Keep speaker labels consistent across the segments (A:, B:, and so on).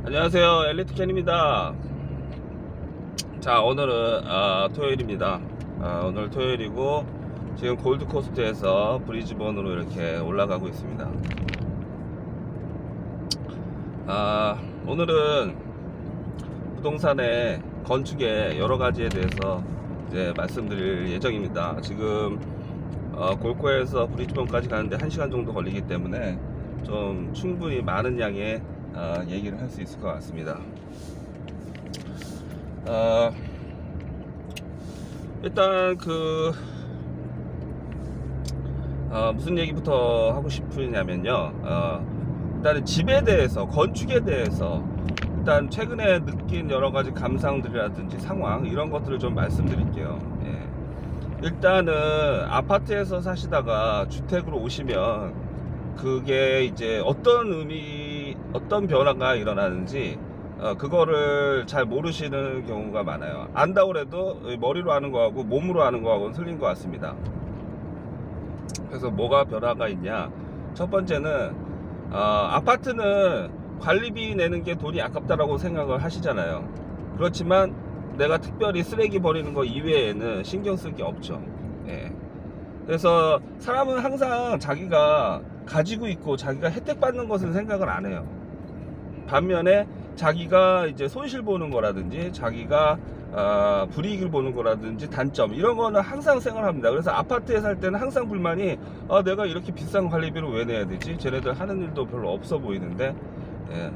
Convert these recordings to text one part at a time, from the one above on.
A: 안녕하세요, 엘리트캔입니다. 자, 오늘은 토요일입니다. 오늘 토요일이고 지금 골드코스트에서 브리즈번으로 이렇게 올라가고 있습니다. 오늘은 부동산의 건축의 여러 가지에 대해서 이제 말씀드릴 예정입니다. 지금 골코에서 브리즈번까지 가는데 1시간 정도 걸리기 때문에 좀 충분히 많은 양의 얘기를 할 수 있을 것 같습니다. 일단 무슨 얘기부터 하고 싶으냐면요. 일단은 집에 대해서, 건축에 대해서 일단 최근에 느낀 여러 가지 감상들이라든지 상황 이런 것들을 좀 말씀드릴게요. 예. 일단은 아파트에서 사시다가 주택으로 오시면 그게 이제 어떤 변화가 일어나는지 그거를 잘 모르시는 경우가 많아요. 안다고 해도 머리로 아는 거하고 몸으로 아는 거하고는 틀린 것 같습니다. 그래서 뭐가 변화가 있냐? 첫 번째는 아파트는 관리비 내는 게 돈이 아깝다라고 생각을 하시잖아요. 그렇지만 내가 특별히 쓰레기 버리는 거 이외에는 신경 쓸 게 없죠. 예. 그래서 사람은 항상 자기가 가지고 있고 자기가 혜택 받는 것은 생각을 안 해요. 반면에 자기가 이제 손실 보는 거라든지 자기가 불이익을 보는 거라든지 단점 이런 거는 항상 생각합니다. 그래서 아파트에 살 때는 항상 불만이 내가 이렇게 비싼 관리비를 왜 내야 되지? 쟤네들 하는 일도 별로 없어 보이는데. 예.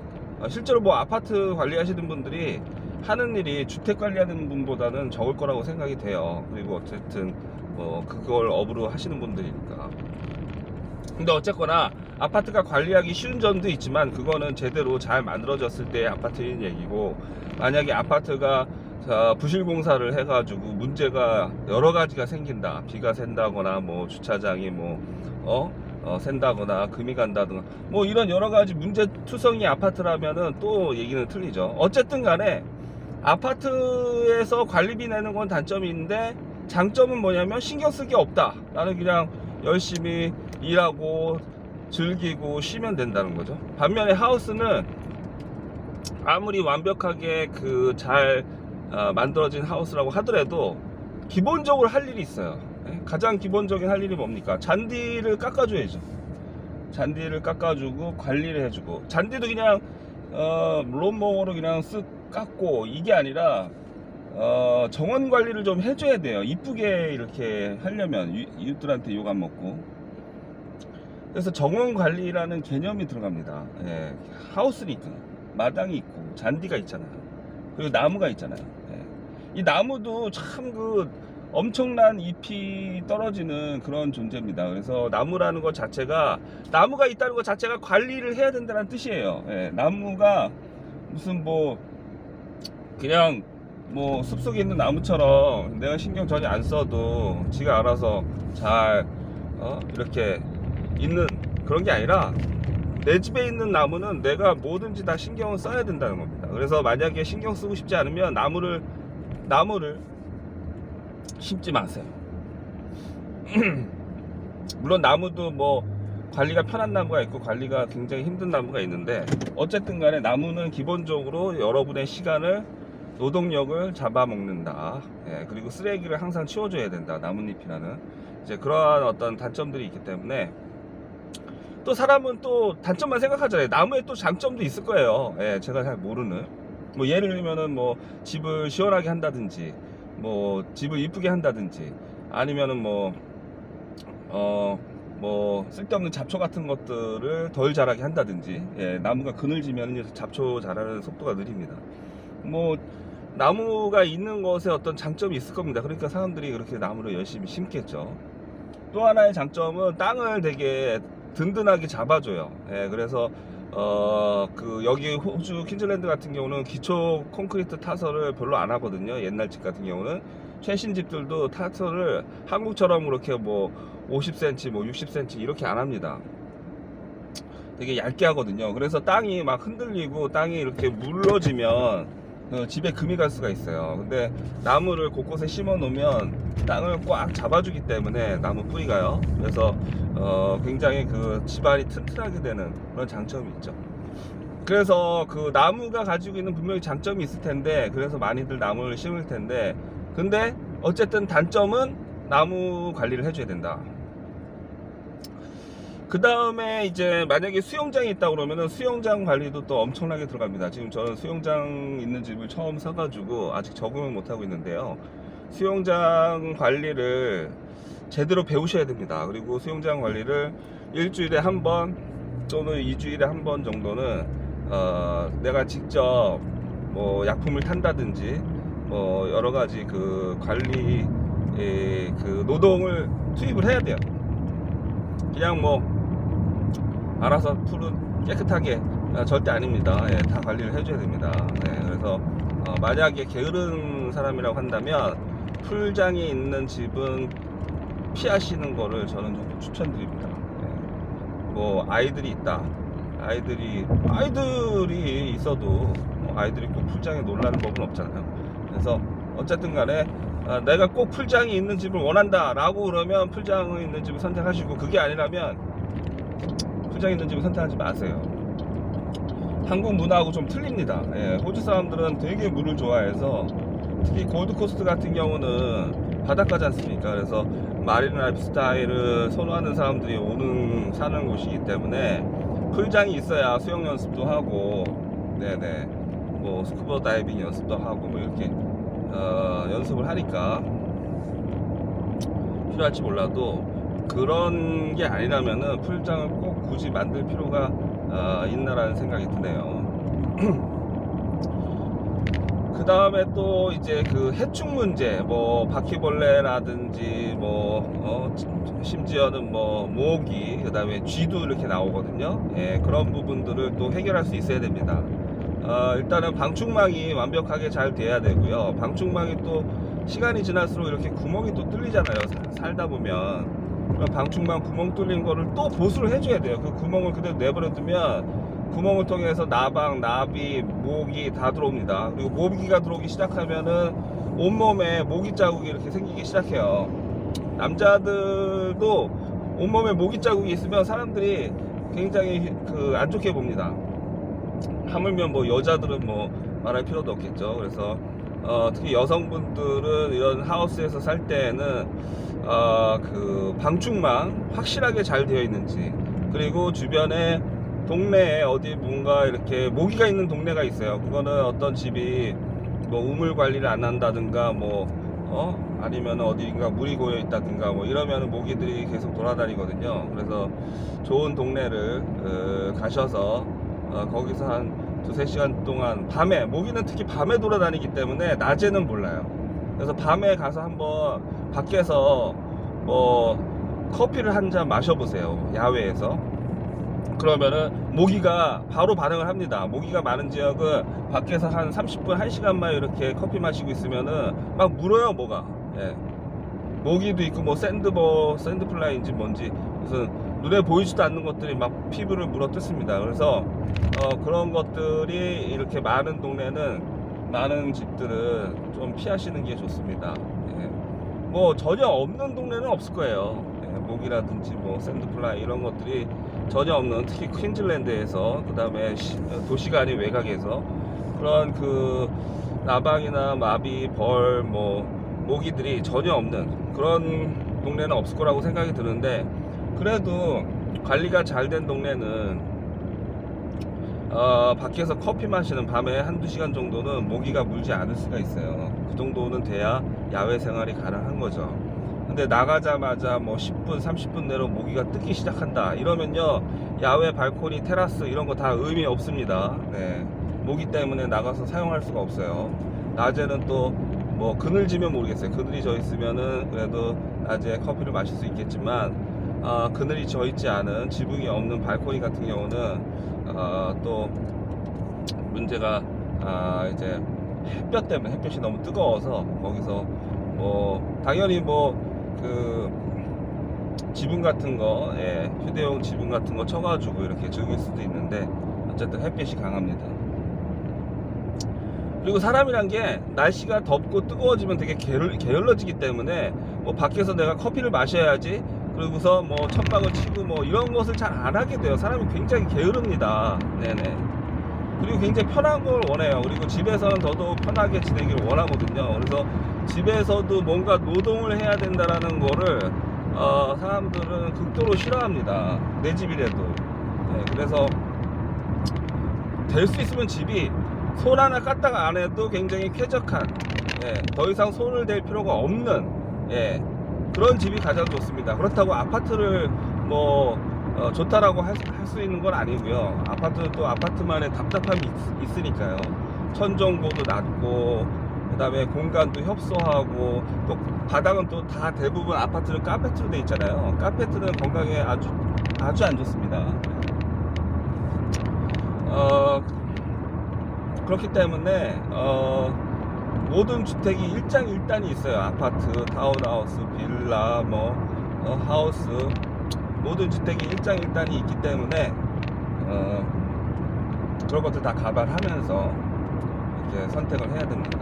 A: 실제로 뭐 아파트 관리하시는 분들이 하는 일이 주택 관리하는 분보다는 적을 거라고 생각이 돼요. 그리고 어쨌든 뭐 그걸 업으로 하시는 분들이니까. 근데 어쨌거나 아파트가 관리하기 쉬운 점도 있지만 그거는 제대로 잘 만들어졌을 때의 아파트인 얘기고, 만약에 아파트가 부실 공사를 해가지고 문제가 여러 가지가 생긴다, 비가 샌다거나 뭐 주차장이 샌다거나 금이 간다든가 뭐 이런 여러 가지 문제 투성이 아파트라면은 또 얘기는 틀리죠. 어쨌든 간에 아파트에서 관리비 내는 건 단점이 있는데 장점은 뭐냐면 신경 쓸 게 없다. 나는 그냥 열심히 일하고 즐기고 쉬면 된다는 거죠. 반면에 하우스는 아무리 완벽하게 잘 만들어진 하우스라고 하더라도 기본적으로 할 일이 있어요. 가장 기본적인 할 일이 뭡니까? 잔디를 깎아줘야죠. 잔디를 깎아주고 관리를 해주고, 잔디도 그냥 롬몽으로 그냥 쓱 깎고 이게 아니라 정원 관리를 좀 해줘야 돼요. 이쁘게 이렇게 하려면 이웃들한테 욕 안 먹고. 그래서 정원 관리라는 개념이 들어갑니다. 예, 하우스니까 마당이 있고 잔디가 있잖아요. 그리고 나무가 있잖아요. 예. 이 나무도 참 엄청난 잎이 떨어지는 그런 존재입니다. 그래서 나무라는 것 자체가, 나무가 있다는 것 자체가 관리를 해야 된다는 뜻이에요. 예, 나무가 무슨 그냥 숲속에 있는 나무처럼 내가 신경 전혀 안 써도 지가 알아서 잘 이렇게 있는 그런 게 아니라, 내 집에 있는 나무는 내가 뭐든지 다 신경을 써야 된다는 겁니다. 그래서 만약에 신경 쓰고 싶지 않으면 나무를 심지 마세요. 물론 나무도 관리가 편한 나무가 있고 관리가 굉장히 힘든 나무가 있는데, 어쨌든 간에 나무는 기본적으로 여러분의 시간을, 노동력을 잡아먹는다. 예, 그리고 쓰레기를 항상 치워줘야 된다. 나뭇잎이라는 이제 그러한 어떤 단점들이 있기 때문에, 또 사람은 또 단점만 생각하잖아요. 나무에 또 장점도 있을 거예요. 예, 제가 잘 모르는. 예를 들면은 집을 시원하게 한다든지, 집을 이쁘게 한다든지, 아니면은 쓸데없는 잡초 같은 것들을 덜 자라게 한다든지. 예, 나무가 그늘지면 잡초 자라는 속도가 느립니다. 나무가 있는 것에 어떤 장점이 있을 겁니다. 그러니까 사람들이 그렇게 나무를 열심히 심겠죠. 또 하나의 장점은 땅을 되게 든든하게 잡아줘요. 예, 그래서 여기 호주 퀸즐랜드 같은 경우는 기초 콘크리트 타설을 별로 안 하거든요. 옛날 집 같은 경우는. 최신 집들도 타설을 한국처럼 그렇게 50cm, 60cm 이렇게 안 합니다. 되게 얇게 하거든요. 그래서 땅이 막 흔들리고 땅이 이렇게 물러지면 집에 금이 갈 수가 있어요. 근데 나무를 곳곳에 심어 놓으면 땅을 꽉 잡아주기 때문에, 나무 뿌리가요. 그래서 굉장히 집안이 튼튼하게 되는 그런 장점이 있죠. 그래서 그 나무가 가지고 있는 분명히 장점이 있을 텐데, 그래서 많이들 나무를 심을 텐데, 근데 어쨌든 단점은 나무 관리를 해줘야 된다. 그 다음에 이제 만약에 수영장이 있다 그러면은 수영장 관리도 또 엄청나게 들어갑니다. 지금 저는 수영장 있는 집을 처음 사가지고 아직 적응을 못하고 있는데요. 수영장 관리를 제대로 배우셔야 됩니다. 그리고 수영장 관리를 일주일에 한 번 또는 2주일에 한 번 정도는 내가 직접 뭐 약품을 탄다든지 뭐 여러 가지 그 관리 그 노동을 투입을 해야 돼요. 그냥 뭐 알아서 풀은 깨끗하게 절대 아닙니다. 예, 다 관리를 해줘야 됩니다. 네, 그래서 만약에 게으른 사람이라고 한다면 풀장이 있는 집은 피하시는 거를 저는 좀 추천드립니다. 예, 뭐 아이들이 있다, 아이들이 있어도 뭐 아이들이 꼭 풀장에 놀라는 법은 없잖아요. 그래서 어쨌든 간에 내가 꼭 풀장이 있는 집을 원한다 라고 그러면 풀장이 있는 집을 선택하시고, 그게 아니라면 풀장 있는 집을 선택하지 마세요. 한국 문화하고 좀 틀립니다. 예, 호주 사람들은 되게 물을 좋아해서, 특히 골드코스트 같은 경우는 바닷가지 않습니까? 그래서 마린 라이프 스타일을 선호하는 사람들이 사는 곳이기 때문에 풀장이 있어야 수영 연습도 하고, 네네, 뭐 스쿠버 다이빙 연습도 하고 뭐 이렇게 연습을 하니까 필요할지 몰라도, 그런 게 아니라면은 풀장을 꼭 굳이 만들 필요가 있나라는 생각이 드네요. 그 다음에 또 이제 그 해충 문제, 뭐 바퀴벌레라든지 뭐 심지어는 뭐 모기, 그 다음에 쥐도 이렇게 나오거든요. 예, 그런 부분들을 또 해결할 수 있어야 됩니다. 일단은 방충망이 완벽하게 잘 돼야 되고요. 방충망이 또 시간이 지날수록 이렇게 구멍이 또 뚫리잖아요. 살다 보면. 방충망 구멍 뚫린 거를 또 보수를 해줘야 돼요. 그 구멍을 그대로 내버려두면 구멍을 통해서 나방, 나비, 모기 다 들어옵니다. 그리고 모기가 들어오기 시작하면은 온몸에 모기 자국이 이렇게 생기기 시작해요. 남자들도 온몸에 모기 자국이 있으면 사람들이 굉장히 안 좋게 봅니다. 하물며 뭐 여자들은 뭐 말할 필요도 없겠죠. 그래서 특히 여성분들은 이런 하우스에서 살 때는 그 방충망 확실하게 잘 되어 있는지, 그리고 주변에 동네에 어디 뭔가 이렇게 모기가 있는 동네가 있어요. 그거는 어떤 집이 뭐 우물 관리를 안 한다든가 뭐 아니면 어디인가 물이 고여 있다든가 뭐 이러면 모기들이 계속 돌아다니거든요. 그래서 좋은 동네를 가셔서 거기서 한 2-3시간 동안, 밤에, 모기는 특히 밤에 돌아다니기 때문에 낮에는 몰라요. 그래서 밤에 가서 한번 밖에서 뭐 커피를 한 잔 마셔보세요. 야외에서. 그러면은 모기가 바로 반응을 합니다. 모기가 많은 지역은 밖에서 한 30분, 1시간만 이렇게 커피 마시고 있으면은 막 물어요, 뭐가. 예. 모기도 있고 뭐 샌드플라이인지 뭔지 무슨 눈에 보이지도 않는 것들이 막 피부를 물어뜯습니다. 그래서 그런 것들이 이렇게 많은 동네는, 많은 집들은 좀 피하시는 게 좋습니다. 예. 뭐 전혀 없는 동네는 없을 거예요. 예. 모기라든지 뭐 샌드플라이 이런 것들이 전혀 없는, 특히 퀸즐랜드에서, 그 다음에 도시가 아닌 외곽에서 그런 그 나방이나 마비, 벌, 뭐 모기들이 전혀 없는 그런 동네는 없을 거라고 생각이 드는데, 그래도 관리가 잘 된 동네는 밖에서 커피 마시는 밤에 1-2시간 정도는 모기가 물지 않을 수가 있어요. 그 정도는 돼야 야외 생활이 가능한 거죠. 근데 나가자마자 뭐 10분, 30분 내로 모기가 뜨기 시작한다 이러면요, 야외 발코니, 테라스 이런 거 다 의미 없습니다. 네. 모기 때문에 나가서 사용할 수가 없어요. 낮에는 또 뭐 그늘지면 모르겠어요. 그늘이 져 있으면은 그래도 낮에 커피를 마실 수 있겠지만, 그늘이 져 있지 않은, 지붕이 없는 발코니 같은 경우는 또 문제가 이제 햇볕 때문에, 햇볕이 너무 뜨거워서 거기서 뭐 당연히 뭐 그 지붕 같은 거, 예, 휴대용 지붕 같은 거 쳐가지고 이렇게 즐길 수도 있는데, 어쨌든 햇볕이 강합니다. 그리고 사람이란 게 날씨가 덥고 뜨거워지면 되게 게을러지기 때문에, 뭐 밖에서 내가 커피를 마셔야지, 그리고서 뭐 천막을 치고 뭐 이런 것을 잘 안 하게 돼요. 사람이 굉장히 게으릅니다. 네네. 그리고 굉장히 편한 걸 원해요. 그리고 집에서는 더더욱 편하게 지내기를 원하거든요. 그래서 집에서도 뭔가 노동을 해야 된다라는 거를 사람들은 극도로 싫어합니다. 내 집이라도. 네, 그래서 될 수 있으면 집이 손 하나 깠다가 안 해도 굉장히 쾌적한, 예, 더 이상 손을 댈 필요가 없는, 예, 그런 집이 가장 좋습니다. 그렇다고 아파트를 뭐 좋다라고 할 수 있는 건 아니고요. 아파트는 또 아파트만의 답답함이 있으니까요. 천정고도 낮고, 그 다음에 공간도 협소하고, 또 바닥은 또 다 대부분 아파트는 카페트로 돼 있잖아요. 카페트는 건강에 아주 안 좋습니다. 그렇기 때문에 모든 주택이 일장일단이 있어요. 아파트, 타운하우스, 빌라, 뭐 하우스, 모든 주택이 일장일단이 있기 때문에 그런 것들 다 감안하면서 이제 선택을 해야 됩니다.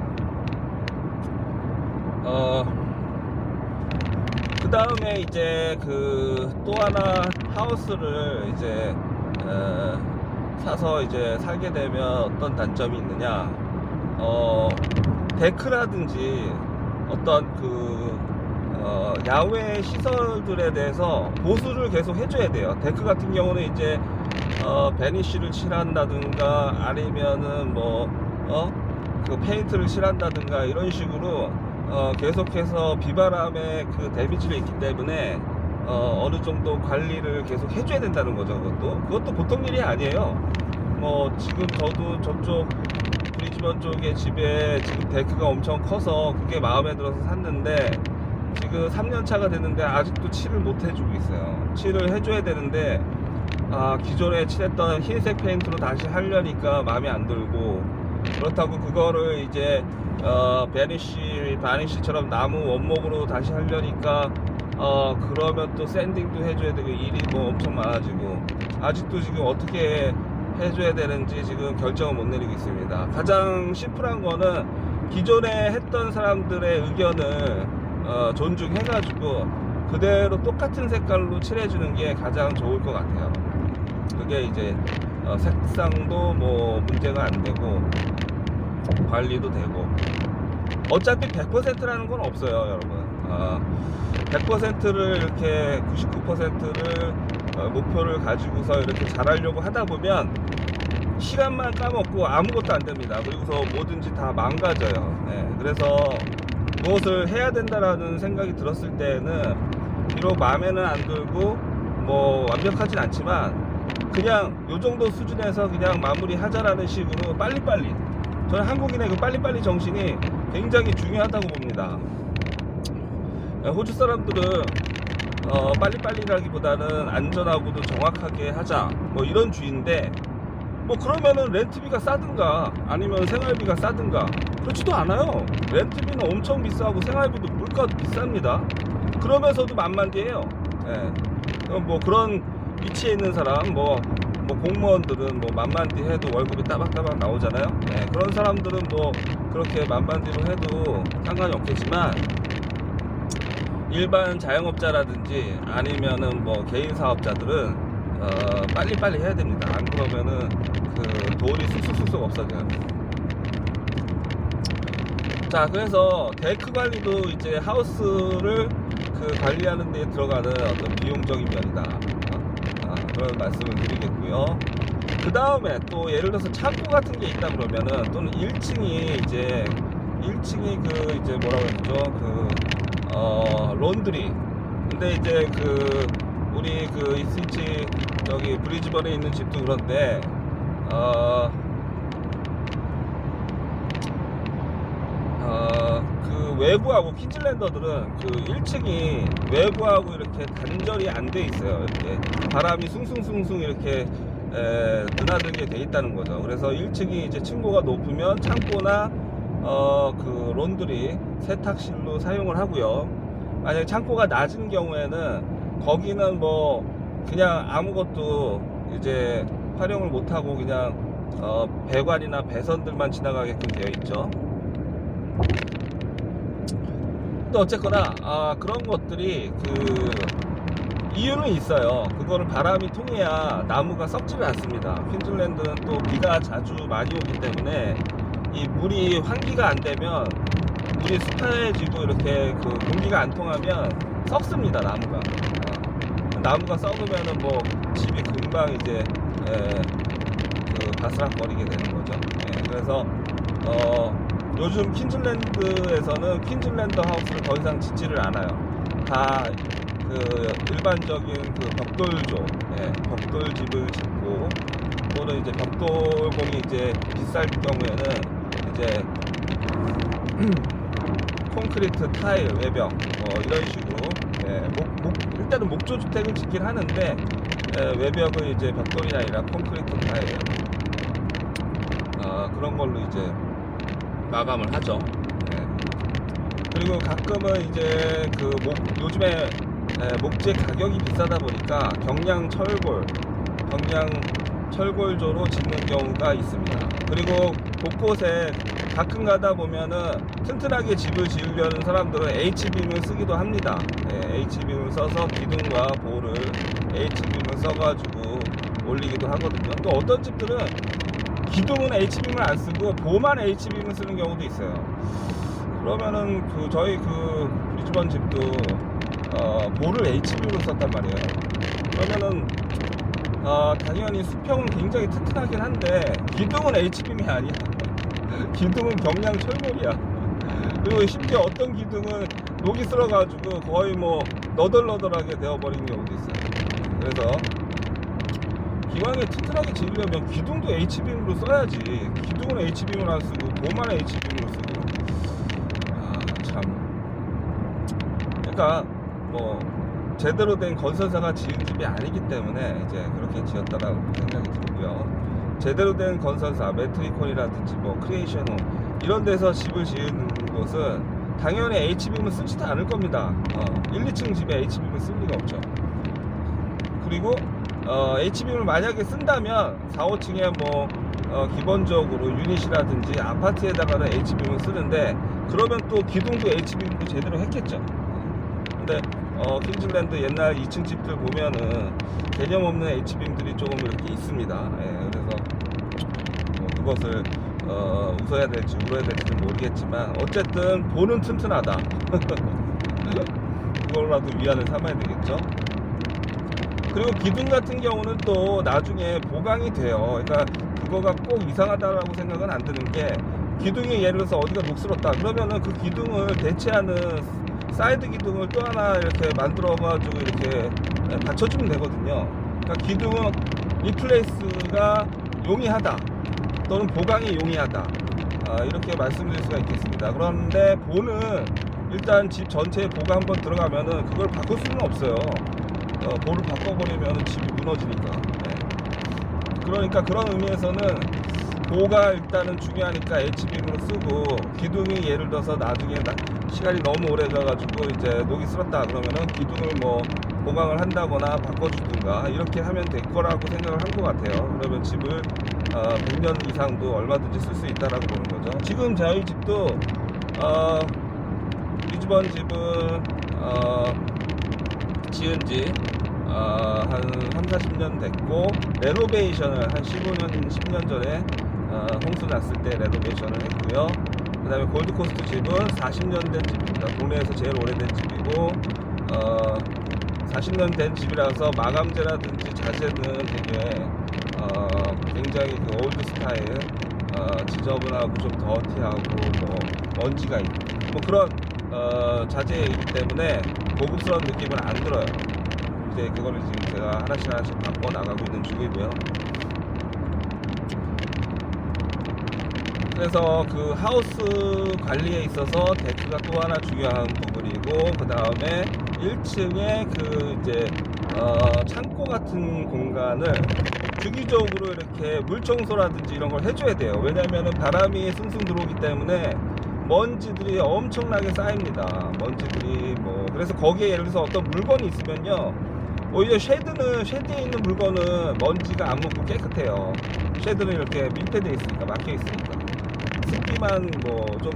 A: 그 다음에 이제 또 하나 하우스를 이제 사서 이제 살게 되면 어떤 단점이 있느냐, 데크라든지 어떤 야외 시설들에 대해서 보수를 계속 해줘야 돼요. 데크 같은 경우는 이제 베니쉬를 칠한다든가 아니면은 그 페인트를 칠한다든가 이런 식으로 계속해서 비바람의 그 데미지가 있기 때문에 어느 정도 관리를 계속 해줘야 된다는 거죠. 그것도 보통 일이 아니에요. 뭐 지금 저도 저쪽 브리즈번 쪽에 집에 지금 데크가 엄청 커서 그게 마음에 들어서 샀는데, 지금 3년 차가 됐는데 아직도 칠을 못 해주고 있어요. 칠을 해줘야 되는데 기존에 칠했던 흰색 페인트로 다시 하려니까 마음에 안 들고, 그렇다고 그거를 이제 바니쉬처럼 나무 원목으로 다시 하려니까 그러면 또 샌딩도 해줘야 되고 일이 뭐 엄청 많아지고, 아직도 지금 어떻게 해줘야 되는지 지금 결정을 못 내리고 있습니다. 가장 심플한 거는 기존에 했던 사람들의 의견을 존중해가지고 그대로 똑같은 색깔로 칠해주는 게 가장 좋을 것 같아요. 그게 이제 색상도 뭐 문제가 안 되고 관리도 되고, 어차피 100%라는 건 없어요, 여러분. 100%를 이렇게 99%를 목표를 가지고서 이렇게 잘하려고 하다 보면 시간만 까먹고 아무것도 안 됩니다. 그리고서 뭐든지 다 망가져요. 네, 그래서 무엇을 해야 된다라는 생각이 들었을 때는 비록 마음에는 안 들고 뭐 완벽하진 않지만 그냥 요 정도 수준에서 그냥 마무리 하자라는 식으로 빨리빨리, 저는 한국인의 그 빨리빨리 정신이 굉장히 중요하다고 봅니다. 호주 사람들은 빨리빨리라기보다는 안전하고도 정확하게 하자 뭐 이런 주의인데, 뭐 그러면은 렌트비가 싸든가 아니면 생활비가 싸든가 그렇지도 않아요. 렌트비는 엄청 비싸고 생활비도 물가도 비쌉니다. 그러면서도 만만디예요. 예. 뭐 그런 위치에 있는 사람, 뭐 공무원들은 뭐 만만디 해도 월급이 따박따박 나오잖아요. 예. 그런 사람들은 뭐 그렇게 만만디로 해도 상관이 없겠지만, 일반 자영업자라든지 아니면은 뭐 개인 사업자들은 빨리빨리 해야 됩니다. 안 그러면은 그 돈이 쑥쑥쑥쑥 없어져요. 자, 그래서 데크 관리도 이제 하우스를 관리하는 데 들어가는 어떤 비용적인 면이다. 그런 말씀을 드리겠고요. 그 다음에 또 예를 들어서 창고 같은 게 있다 그러면은, 또는 1층이 이제 뭐라고 했죠? 론드리. 근데 이제 우리 이스위치 여기 브리즈번에 있는 집도 그런데 외부하고 퀸즐랜더들은 1층이 외부하고 이렇게 단절이 안 돼 있어요. 이렇게 바람이 숭숭숭숭 이렇게 드나들게 돼 있다는 거죠. 그래서 1층이 이제 층고가 높으면 창고나 론드리 세탁실로 사용을 하고요. 만약에 창고가 낮은 경우에는 거기는 뭐 그냥 아무것도 이제 활용을 못하고 그냥 배관이나 배선들만 지나가게끔 되어 있죠. 또 어쨌거나 그런 것들이 이유는 있어요. 그거를 바람이 통해야 나무가 썩지를 않습니다. 퀸즐랜드는 또 비가 자주 많이 오기 때문에 이 물이 환기가 안 되면 물이 습해지고 이렇게 그 공기가 안 통하면 썩습니다. 나무가. 나무가 썩으면은 뭐 집이 금방 이제 그 바스락거리게 되는 거죠. 그래서 요즘 퀸즐랜드에서는 퀸즐랜드 하우스를 더 이상 짓지를 않아요. 다 그 일반적인 그 벽돌조, 벽돌집을 짓고, 또는 이제 벽돌공이 이제 비쌀 경우에는 이제 콘크리트 타일 외벽 이런 식으로 일단은 목조 주택을 짓긴 하는데 외벽을 이제 벽돌이 아니라 콘크리트 타일 그런 걸로 이제 마감을 하죠. 그리고 가끔은 이제 그 요즘에 목재 가격이 비싸다 보니까 경량 철골조로 짓는 경우가 있습니다. 그리고 곳곳에 가끔 가다 보면은 튼튼하게 집을 지으려는 사람들은 H빔을 쓰기도 합니다. H빔을 써서 기둥과 볼을 H빔을 써가지고 올리기도 하거든요. 또 어떤 집들은 기둥은 H빔을 안 쓰고 보만 H빔을 쓰는 경우도 있어요. 그러면은 저희 브리즈번 집도 볼을 H빔으로 썼단 말이에요. 그러면은 당연히 수평은 굉장히 튼튼하긴 한데 기둥은 H빔이 아니야. 기둥은 경량 철골이야. 그리고 심지어 어떤 기둥은 녹이 쓸어가지고 거의 뭐 너덜너덜하게 되어버린 경우도 있어요. 그래서 기왕에 튼튼하게 지으려면 기둥도 H빔으로 써야지. 기둥은 H빔을 안 쓰고 보만 H빔으로 쓰고. 참. 그러니까 뭐 제대로 된 건설사가 지은 집이 아니기 때문에 이제 그렇게 지었다라고 생각이 들고요. 제대로 된 건설사, 매트리콘이라든지 뭐 크리에이션홈 이런 데서 집을 지은 곳은 당연히 H빔을 쓰지도 않을 겁니다. 1, 2층 집에 H빔을 쓸 리가 없죠. 그리고 H빔을 만약에 쓴다면 4, 5층에 뭐 기본적으로 유닛이라든지 아파트에다가는 H빔을 쓰는데, 그러면 또 기둥도 H빔도 제대로 했겠죠. 근데 퀸즐랜드 옛날 2층 집들 보면은 개념 없는 H빔들이 조금 이렇게 있습니다. 그래서 그것을 웃어야 될지 울어야 될지는 모르겠지만 어쨌든 보는 튼튼하다. 그걸라도 위안을 삼아야 되겠죠. 그리고 기둥 같은 경우는 또 나중에 보강이 돼요. 그러니까 그거가 꼭 이상하다라고 생각은 안 드는 게, 기둥이 예를 들어서 어디가 녹슬었다 그러면은 그 기둥을 대체하는 사이드 기둥을 또 하나 이렇게 만들어 가지고 이렇게 받쳐주면 되거든요. 그러니까 기둥은 리플레이스가 용이하다 또는 보강이 용이하다, 이렇게 말씀드릴 수가 있겠습니다. 그런데 볼은 일단 집 전체에 보가 한번 들어가면은 그걸 바꿀 수는 없어요. 볼을 바꿔버리면 집이 무너지니까. 그러니까 그런 의미에서는 보가 일단은 중요하니까 H빔으로 쓰고, 기둥이 예를 들어서 나중에 시간이 너무 오래 가가지고 이제 녹이 쓸었다 그러면은 기둥을 뭐 보강을 한다거나 바꿔주든가 이렇게 하면 될 거라고 생각을 한 것 같아요. 그러면 집을 100년 이상도 얼마든지 쓸 수 있다라고 보는 거죠. 지금 저희 집도 브리즈번 집은 지은 지 한 3-40년 됐고, 레노베이션을 한 15년 10년 전에 홍수 났을 때 레노베이션을 했고요. 그 다음에 골드코스트 집은 40년 된 집입니다. 동네에서 제일 오래된 집이고, 40년 된 집이라서 마감재라든지 자재는 되게 굉장히 그 올드 스타일, 지저분하고 좀 더티하고 뭐 먼지가 있고 뭐 그런 자재이기 때문에 고급스러운 느낌은 안 들어요. 이제 그거를 지금 제가 하나씩 바꿔 나가고 있는 중이고요. 그래서 그 하우스 관리에 있어서 데크가 또 하나 중요한 부분이고, 그 다음에 1층에 그 이제 창고 같은 공간을 주기적으로 이렇게 물 청소라든지 이런 걸 해줘야 돼요. 왜냐면은 바람이 숭숭 들어오기 때문에 먼지들이 엄청나게 쌓입니다. 먼지들이 그래서 거기에 예를 들어서 어떤 물건이 있으면요, 오히려 쉐드에 있는 물건은 먼지가 안 묻고 깨끗해요. 쉐드는 이렇게 밀폐되어 있으니까, 막혀 있으니까. 습기만 좀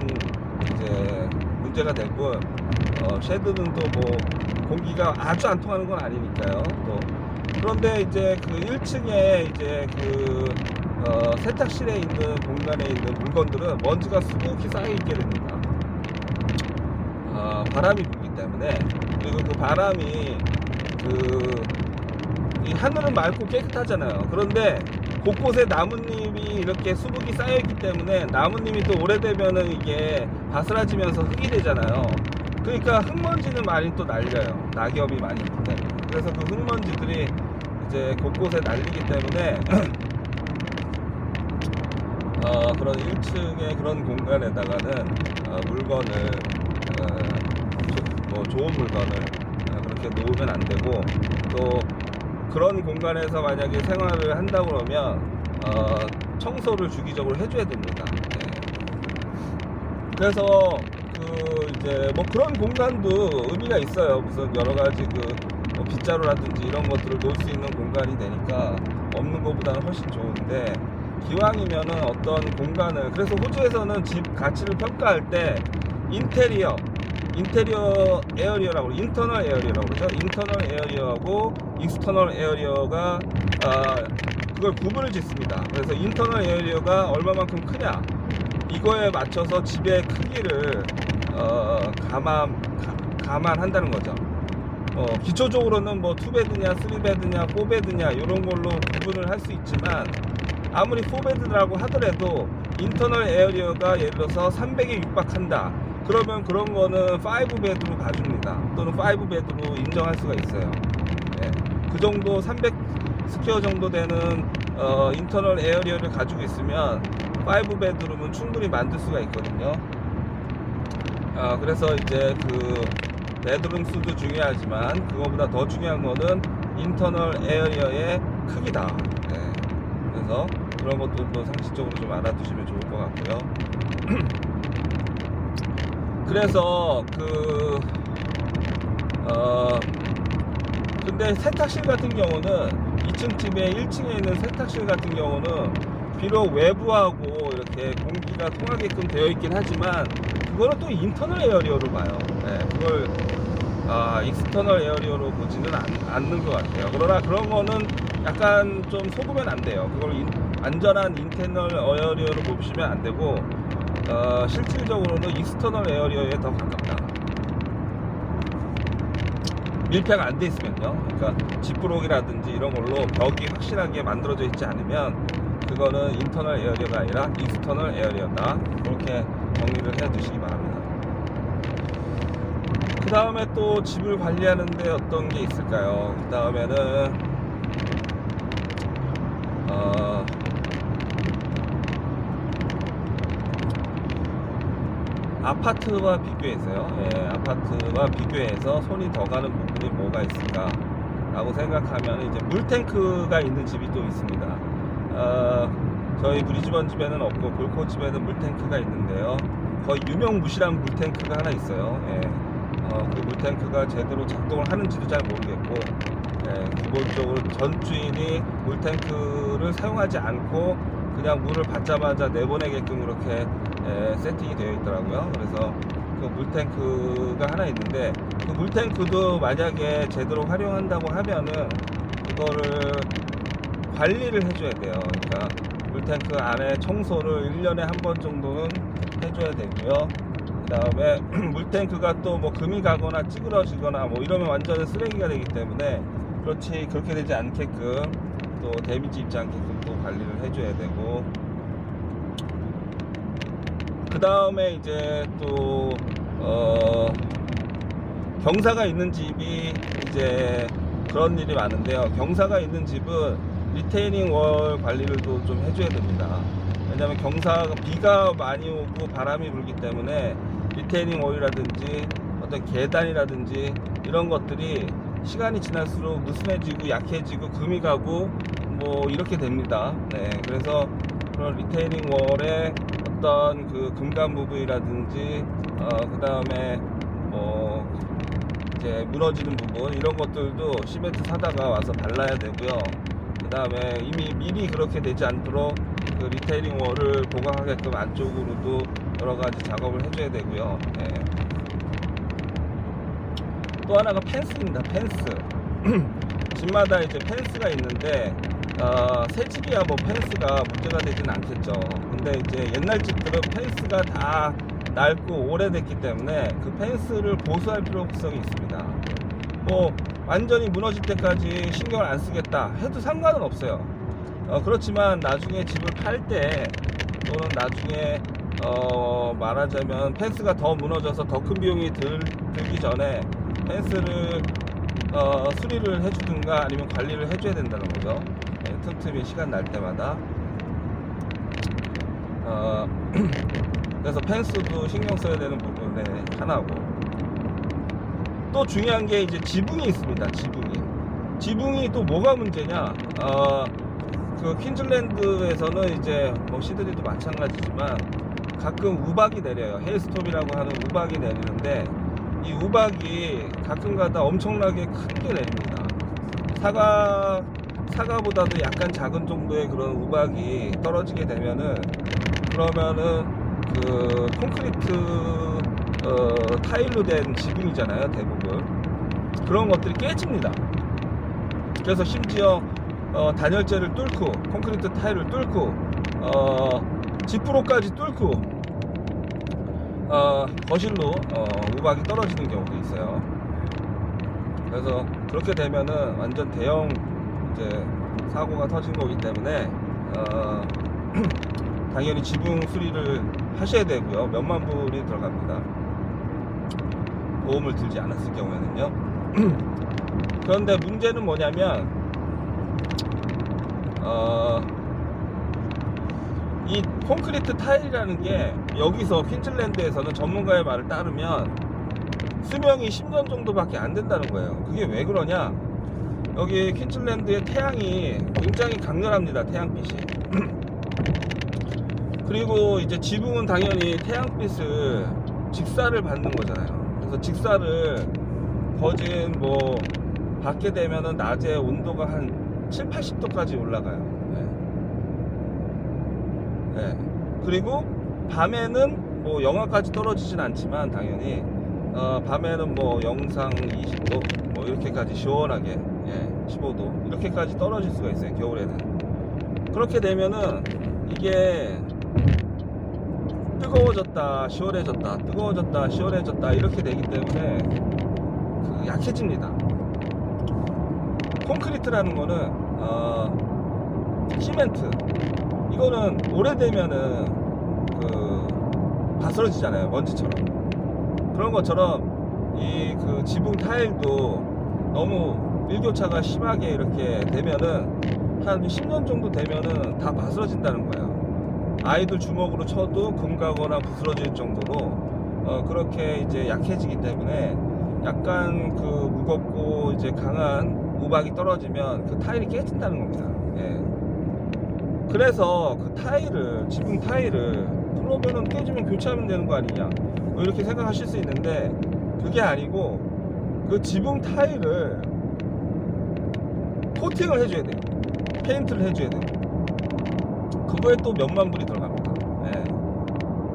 A: 이제 문제가 되고, 쉐드는 또 공기가 아주 안 통하는 건 아니니까요. 또 그런데 이제 그 1층에 이제 그 세탁실에 있는 공간에 있는 물건들은 먼지가 수북히 쌓여 있게 됩니다. 바람이 불기 때문에. 그리고 그 바람이 이 하늘은 맑고 깨끗하잖아요. 그런데 곳곳에 나뭇잎이 이렇게 수북이 쌓여 있기 때문에 나뭇잎이 또 오래되면은 이게 바스라지면서 흙이 되잖아요. 그러니까 흙먼지는 많이 또 날려요. 낙엽이 많이 있기 때문에. 그래서 그 흙먼지들이 이제 곳곳에 날리기 때문에 그런 1층의 그런 공간에다가는 물건을 뭐 좋은 물건을 그렇게 놓으면 안 되고, 또 그런 공간에서 만약에 생활을 한다 그러면 청소를 주기적으로 해줘야 됩니다. 네. 그래서 이제 뭐 그런 공간도 의미가 있어요. 무슨 여러 가지 뭐 빗자루라든지 이런 것들을 놓을 수 있는 공간이 되니까 없는 것보다는 훨씬 좋은데, 기왕이면은 어떤 공간을, 그래서 호주에서는 집 가치를 평가할 때 인테리어 에어리어라고, 인터널 에어리어라고 그러죠. 인터널 에어리어하고 익스터널 에어리어가 그걸 구분을 짓습니다. 그래서 인터널 에어리어가 얼마만큼 크냐, 이거에 맞춰서 집의 크기를 감안한다는 거죠. 기초적으로는 뭐 2베드냐 3베드냐 4베드냐 이런 걸로 구분을 할 수 있지만, 아무리 4베드라고 하더라도 인터널 에어리어가 예를 들어서 300에 육박한다 그러면 그런 거는 5베드로 봐줍니다. 또는 5베드로 인정할 수가 있어요. 네. 그 정도 300 스퀘어 정도 되는 인터널 에어리어를 가지고 있으면 5베드룸은 충분히 만들 수가 있거든요. 그래서 이제 그 베드룸 수도 중요하지만 그거보다 더 중요한 거는 인터널 에어리어의 크기다. 네. 그래서 그런 것들도 상식적으로 좀 알아두시면 좋을 것 같고요. 그래서 근데 세탁실 같은 경우는 2층 집에 1층에 있는 세탁실 같은 경우는 비록 외부하고 이렇게 공기가 통하게끔 되어 있긴 하지만 그거는 또 인터널 에어리어로 봐요. 네, 그걸 익스터널 에어리어로 보지는 않는 것 같아요. 그러나 그런 거는 약간 좀 속으면 안 돼요. 그걸 안전한 인터널 에어리어로 보시면 안 되고, 실질적으로는 익스터널 에어리어에 더 가깝다. 밀폐가 안 돼 있으면요. 그러니까 지프록이라든지 이런 걸로 벽이 확실하게 만들어져 있지 않으면 그거는 인터널 에어리어가 아니라 익스터널 에어리어다. 그렇게 정리를 해 두시기 바랍니다. 그 다음에 또 집을 관리하는데 어떤 게 있을까요? 그 다음에는 아파트와 비교해서요. 아파트와 비교해서 손이 더 가는 부분이 뭐가 있을까 라고 생각하면 이제 물탱크가 있는 집이 또 있습니다. 저희 브리즈번 집에는 없고 골코 집에는 물탱크가 있는데요. 거의 유명무실한 물탱크가 하나 있어요. 그 물탱크가 제대로 작동을 하는지도 잘 모르겠고, 기본적으로 전 주인이 물탱크를 사용하지 않고 그냥 물을 받자마자 내보내게끔 이렇게 세팅이 되어 있더라고요. 그래서 그 물탱크가 하나 있는데, 그 물탱크도 만약에 제대로 활용한다고 하면은 그거를 관리를 해줘야 돼요. 그러니까 물탱크 안에 청소를 1년에 한 번 정도는 해줘야 되고요. 그 다음에 물탱크가 또 뭐 금이 가거나 찌그러지거나 뭐 이러면 완전히 쓰레기가 되기 때문에 그렇게 되지 않게끔, 또 데미지 입지 않게끔 또 관리를 해줘야 되고, 그 다음에 이제 또 경사가 있는 집이 이제 그런 일이 많은데요. 경사가 있는 집은 리테이닝 월 관리를 또 좀 해줘야 됩니다. 왜냐하면 비가 많이 오고 바람이 불기 때문에 리테이닝 월이라든지 어떤 계단이라든지 이런 것들이 시간이 지날수록 느슨해지고 약해지고 금이 가고 뭐 이렇게 됩니다. 네, 그래서 그런 리테이닝 월에 어떤 그 금간 부분이라든지 그 다음에 뭐 이제 무너지는 부분 이런 것들도 시멘트 사다가 와서 발라야 되고요. 그 다음에 이미 미리 그렇게 되지 않도록 그 리테이닝 월을 보강하게끔 안쪽으로도 여러 가지 작업을 해줘야 되고요. 네. 또 하나가 펜스입니다. 펜스. 집마다 이제 펜스가 있는데 새 집이야 뭐 펜스가 문제가 되진 않겠죠. 근데 이제 옛날 집들은 펜스가 다 낡고 오래됐기 때문에 그 펜스를 보수할 필요성이 있습니다. 뭐 완전히 무너질 때까지 신경을 안 쓰겠다 해도 상관은 없어요. 그렇지만 나중에 집을 팔 때 또는 나중에 말하자면 펜스가 더 무너져서 더 큰 비용이 들기 전에 펜스를 수리를 해주든가 아니면 관리를 해줘야 된다는 거죠. 네, 틈틈이 시간 날 때마다. 그래서 펜스도 신경 써야 되는 부분의 하나고, 또 중요한 게 이제 지붕이 있습니다. 지붕이 또 뭐가 문제냐? 그 퀸즐랜드에서는 이제 뭐 시드니도 마찬가지지만 가끔 우박이 내려요. 헤일스톰이라고 하는 우박이 내리는데, 이 우박이 가끔가다 엄청나게 큰 게 내립니다. 사과보다도 약간 작은 정도의 그런 우박이 떨어지게 되면은, 그러면은 그 콘크리트 타일로 된 지붕이잖아요, 대부분. 그런 것들이 깨집니다. 그래서 심지어 단열재를 뚫고 콘크리트 타일을 뚫고 지프로까지 뚫고 거실로 우박이 떨어지는 경우도 있어요. 그래서 그렇게 되면은 완전 대형 이제 사고가 터진 거기 때문에 당연히 지붕 수리를 하셔야 되고요. 몇만 불이 들어갑니다. 보험을 들지 않았을 경우에는요. 그런데 문제는 뭐냐면 이 콘크리트 타일이라는 게 여기서 퀸즐랜드에서는 전문가의 말을 따르면 수명이 10년 정도밖에 안 된다는 거예요. 그게 왜 그러냐? 여기 퀸즐랜드의 태양이 굉장히 강렬합니다. 태양빛이. 그리고 이제 지붕은 당연히 태양빛을 직사를 받는 거잖아요. 그래서 직사를 거진 뭐 받게 되면은 낮에 온도가 한 7, 80도까지 올라가요. 네. 그리고 밤에는 뭐 영하까지 떨어지진 않지만 당연히 밤에는 뭐 영상 20도 뭐 이렇게까지 시원하게 15도 이렇게까지 떨어질 수가 있어요. 겨울에는. 그렇게 되면은 이게 뜨거워졌다 시원해졌다 뜨거워졌다 시원해졌다 이렇게 되기 때문에 약해집니다. 콘크리트라는 거는 시멘트 이거는 오래되면은 바스러지잖아요. 먼지처럼. 그런 것처럼 이 그 지붕 타일도 너무 일교차가 심하게 이렇게 되면은 한 10년 정도 되면은 다 바스러진다는 거예요. 아이들 주먹으로 쳐도 금 가거나 부스러질 정도로 그렇게 이제 약해지기 때문에 약간 그 무겁고 이제 강한 우박이 떨어지면 그 타일이 깨진다는 겁니다. 그래서 그 타일을 지붕 타일을 그러면은 깨지면 교체하면 되는 거 아니냐 뭐 이렇게 생각하실 수 있는데 그게 아니고 그 지붕 타일을 코팅을 해줘야 돼요. 페인트를 해줘야 돼요. 그거에 또 몇만 불이 들어갑니다.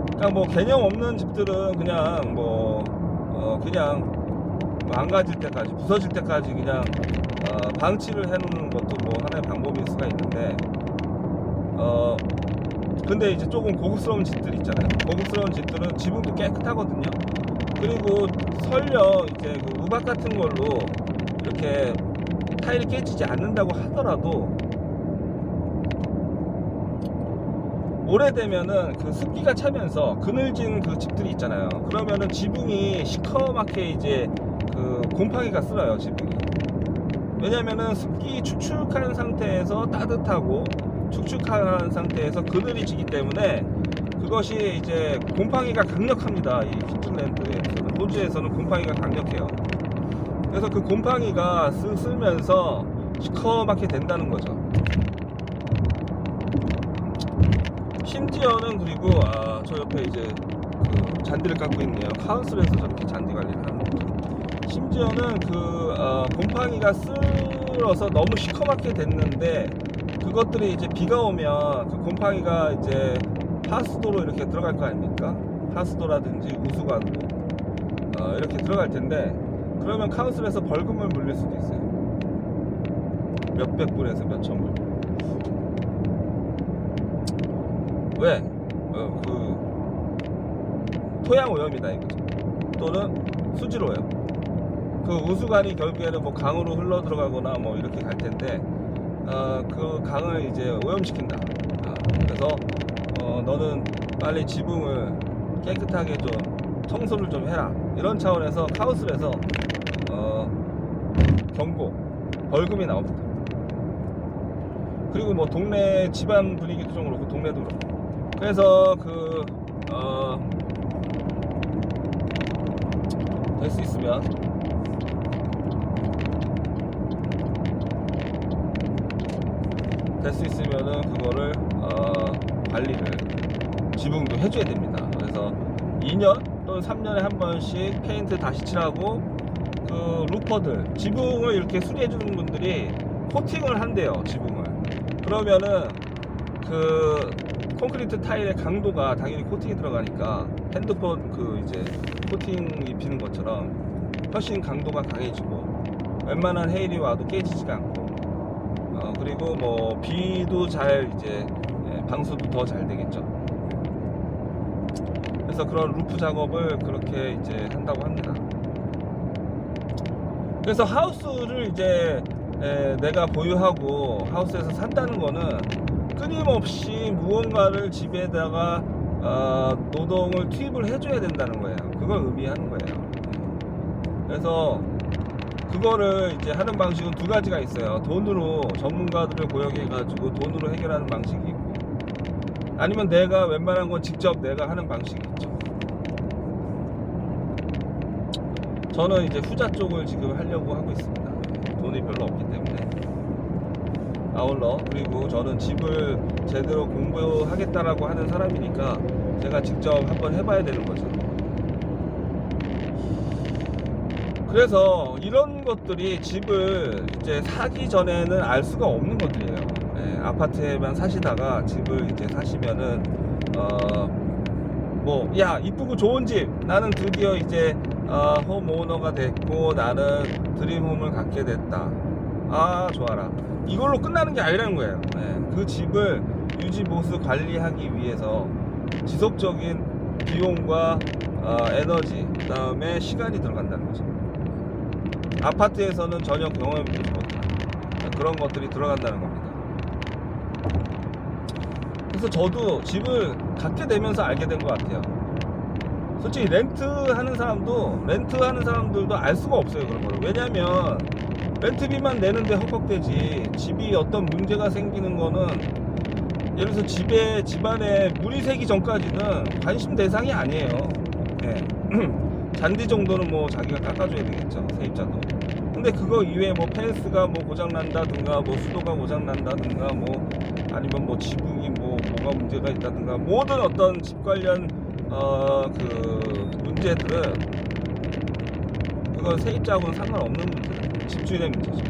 A: 그러니까 뭐 개념 없는 집들은 그냥 그냥 망가질 때까지 부서질 때까지 그냥 방치를 해놓는 것도 뭐 하나의 방법일 수가 있는데 근데 이제 조금 고급스러운 집들 있잖아요. 고급스러운 집들은 지붕도 깨끗하거든요. 그리고 설령 이제 그 우박 같은 걸로 이렇게 타일이 깨지지 않는다고 하더라도 오래되면은 그 습기가 차면서 그늘진 그 집들이 있잖아요. 그러면은 지붕이 시커멓게 이제 그 곰팡이가 쓸어요. 지붕이. 왜냐면은 습기 축축한 상태에서 따뜻하고 축축한 상태에서 그늘이 지기 때문에 그것이 이제 곰팡이가 강력합니다. 이 퀸즐랜드에서는, 호주에서는 곰팡이가 강력해요. 그래서 그 곰팡이가 쓸면서 시커멓게 된다는 거죠. 심지어는 그리고 저 옆에 이제 그 잔디를 깎고 있네요. 카운슬에서 저렇게 잔디 관리를 하는 거죠. 심지어는 그 곰팡이가 쓸어서 너무 시커멓게 됐는데 그것들이 이제 비가 오면 그 곰팡이가 이제 하수도로 이렇게 들어갈 거 아닙니까? 하수도라든지 우수관으로 이렇게 들어갈 텐데 그러면 카운슬에서 벌금을 물릴 수도 있어요. 몇백 불에서 몇천 불. 왜? 토양 오염이다 이거죠. 또는 수질 오염. 그 우수관이 결국에는 뭐 강으로 흘러 들어가거나 뭐 이렇게 갈 텐데, 그 강을 이제 오염시킨다. 그래서 너는 빨리 지붕을 깨끗하게 좀 청소를 좀 해라. 이런 차원에서 카운슬에서 경고, 벌금이 나옵니다. 그리고 뭐 동네 집안 분위기도 좀 그렇고 동네도 그렇고. 그래서 될 수 있으면 은 그거를 관리를 지붕도 해줘야 됩니다. 그래서 2년 또는 3년에 한 번씩 페인트 다시 칠하고, 그 루퍼들 지붕을 이렇게 수리해 주는 분들이 코팅을 한대요, 지붕을. 그러면은 그 콘크리트 타일의 강도가 당연히 코팅이 들어가니까 핸드폰 이제 코팅 입히는 것처럼 훨씬 강도가 강해지고, 웬만한 헤일이 와도 깨지지가 않고, 그리고 뭐 비도 잘 이제 방수도 더 잘 되겠죠. 그래서 그런 루프 작업을 그렇게 이제 한다고 합니다. 그래서 하우스를 이제 내가 보유하고 하우스에서 산다는 거는 끊임없이 무언가를 집에다가 노동을 투입을 해줘야 된다는 거예요. 그걸 의미하는 거예요. 그래서 그거를 이제 하는 방식은 두 가지가 있어요. 돈으로 전문가들을 고용해 가지고 돈으로 해결하는 방식이 있고, 아니면 내가 웬만한 건 직접 내가 하는 방식이 있죠. 저는 이제 후자 쪽을 지금 하려고 하고 있습니다. 돈이 별로 없기 때문에. 아울러, 그리고 저는 집을 제대로 공부하겠다라고 하는 사람이니까 제가 직접 한번 해봐야 되는 거죠. 그래서 이런 것들이 집을 이제 사기 전에는 알 수가 없는 것들이에요. 아파트에만 사시다가 집을 이제 사시면은 뭐 야, 이쁘고 좋은 집, 나는 드디어 이제 홈오너가 됐고 나는 드림홈을 갖게 됐다, 아 좋아라, 이걸로 끝나는 게 아니라는 거예요. 그 집을 유지 보수 관리하기 위해서 지속적인 비용과 에너지, 그 다음에 시간이 들어간다는 거죠. 아파트에서는 전혀 경험해보지 못한 그런 것들이 들어간다는 겁니다. 그래서 저도 집을 갖게 되면서 알게 된 것 같아요. 솔직히 렌트하는 사람들도 알 수가 없어요, 그런 거를. 왜냐면 렌트비만 내는데 헉헉대지, 집이 어떤 문제가 생기는 거는, 예를 들어서 집안에 물이 새기 전까지는 관심 대상이 아니에요. 잔디 정도는 뭐 자기가 깎아줘야 되겠죠, 세입자도. 근데 그거 이외에 뭐 펜스가 뭐 고장난다든가, 뭐 수도가 고장난다든가, 뭐 아니면 뭐 지붕이 뭐가 문제가 있다든가, 모든 어떤 집 관련 그 문제들은, 그건 세입자하고는 상관없는 문제예요. 집주인의 문제죠.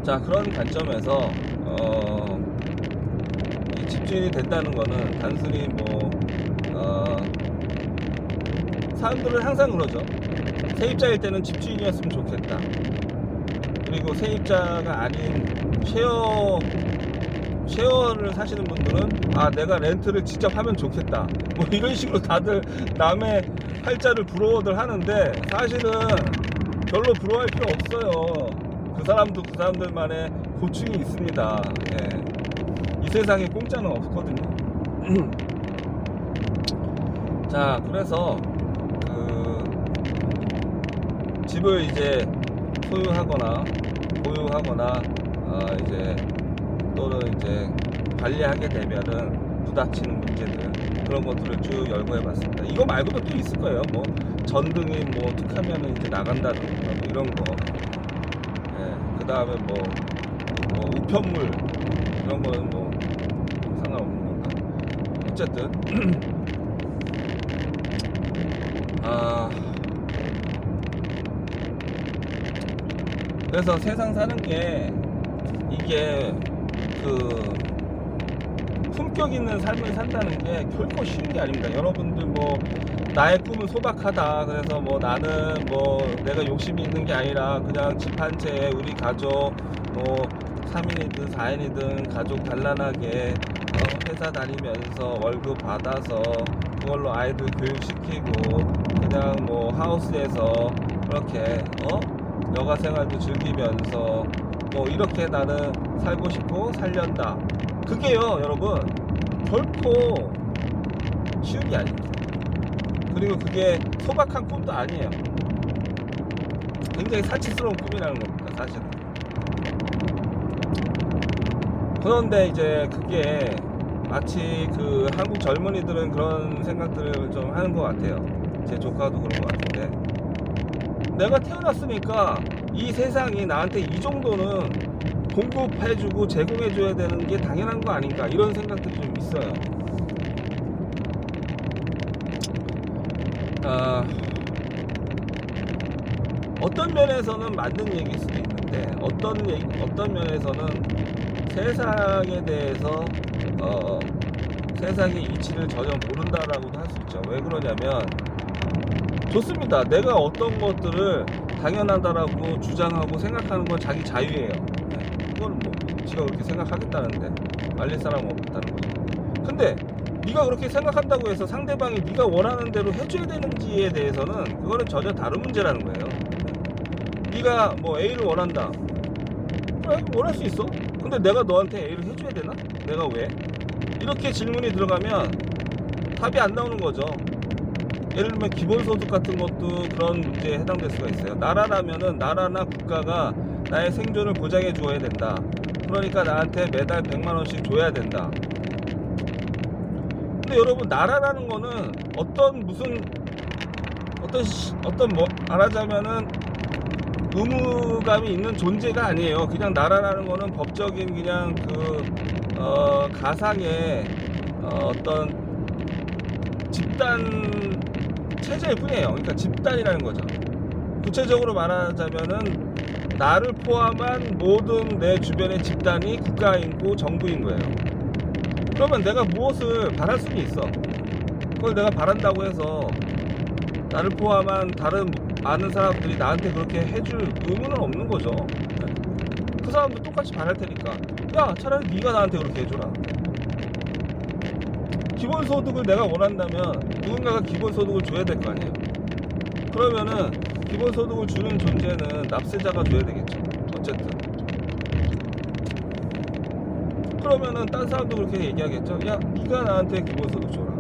A: 자, 그런 관점에서 이 집주인이 된다는 거는 단순히 뭐 사람들은 항상 그러죠. 세입자일 때는 집주인이었으면 좋겠다. 그리고 세입자가 아닌 쉐어를 사시는 분들은 내가 렌트를 직접 하면 좋겠다, 뭐 이런 식으로 다들 남의 팔자를 부러워들 하는데, 사실은 별로 부러워할 필요 없어요. 그 사람도 그 사람들만의 고충이 있습니다. 이 세상에 공짜는 없거든요. 자, 그래서 집을 이제 소유하거나 보유하거나 이제 또는 이제 관리하게 되면은 부닥치는 문제들, 그런 것들을 쭉 열거해봤습니다. 이거 말고도 또 있을 거예요. 뭐 전등이 뭐 툭하면은 이제 나간다든가 뭐 이런 거. 그 다음에 뭐 우편물, 이런 거는 뭐 상관없는 건가. 어쨌든 그래서 세상 사는 게, 이게 품격 있는 삶을 산다는 게 결코 쉬운 게 아닙니다. 여러분들 뭐 나의 꿈은 소박하다. 그래서 뭐 나는 뭐 내가 욕심이 있는 게 아니라 그냥 집 한 채에 우리 가족 뭐 3인이든 4인이든 가족 단란하게 회사 다니면서 월급 받아서 그걸로 아이들 교육시키고 그냥 뭐 하우스에서 그렇게 여가 생활도 즐기면서 뭐 이렇게 나는 살고 싶고 살련다. 그게요 여러분 결코 쉬운 게 아닙니다. 그리고 그게 소박한 꿈도 아니에요. 굉장히 사치스러운 꿈이라는 겁니다 사실은. 그런데 이제 그게 마치 그 한국 젊은이들은 그런 생각들을 좀 하는 것 같아요. 제 조카도 그런 것 같은데, 내가 태어났으니까 이 세상이 나한테 이 정도는 공급해주고 제공해줘야 되는 게 당연한 거 아닌가, 이런 생각들이 좀 있어요. 어떤 면에서는 맞는 얘기일 수도 있는데 어떤 면에서는 세상에 대해서 세상의 이치를 전혀 모른다라고도 할 수 있죠. 왜 그러냐면 좋습니다. 내가 어떤 것들을 당연하다라고 주장하고 생각하는 건 자기 자유예요. 그건 뭐 지가 그렇게 생각하겠다는데 말릴 사람은 없다는 거죠. 근데 네가 그렇게 생각한다고 해서 상대방이 네가 원하는 대로 해줘야 되는지에 대해서는 그거는 전혀 다른 문제라는 거예요. 네가 뭐 A를 원한다. 그래, 원할 수 있어. 근데 내가 너한테 A를 해줘야 되나? 내가 왜? 이렇게 질문이 들어가면 답이 안 나오는 거죠. 예를 들면 기본소득 같은 것도 그런 문제에 해당될 수가 있어요. 나라라면은 나라나 국가가 나의 생존을 보장해 줘야 된다. 그러니까 나한테 매달 100만원씩 줘야 된다. 근데 여러분 나라라는 거는 어떤 뭐 말하자면은 의무감이 있는 존재가 아니에요. 그냥 나라라는 거는 법적인 그냥 가상의 어떤 집단 체제일 뿐이에요. 그러니까 집단이라는 거죠. 구체적으로 말하자면은 나를 포함한 모든 내 주변의 집단이 국가이고 정부인 거예요. 그러면 내가 무엇을 바랄 수는 있어. 그걸 내가 바란다고 해서 나를 포함한 다른 많은 사람들이 나한테 그렇게 해줄 의무는 없는 거죠. 그 사람도 똑같이 바랄 테니까 야 차라리 네가 나한테 그렇게 해줘라. 기본소득을 내가 원한다면 누군가가 기본소득을 줘야 될 거 아니에요. 그러면은 기본소득을 주는 존재는 납세자가 줘야 되겠죠. 어쨌든 그러면은 딴 사람도 그렇게 얘기하겠죠. 야 네가 나한테 기본소득 줘라.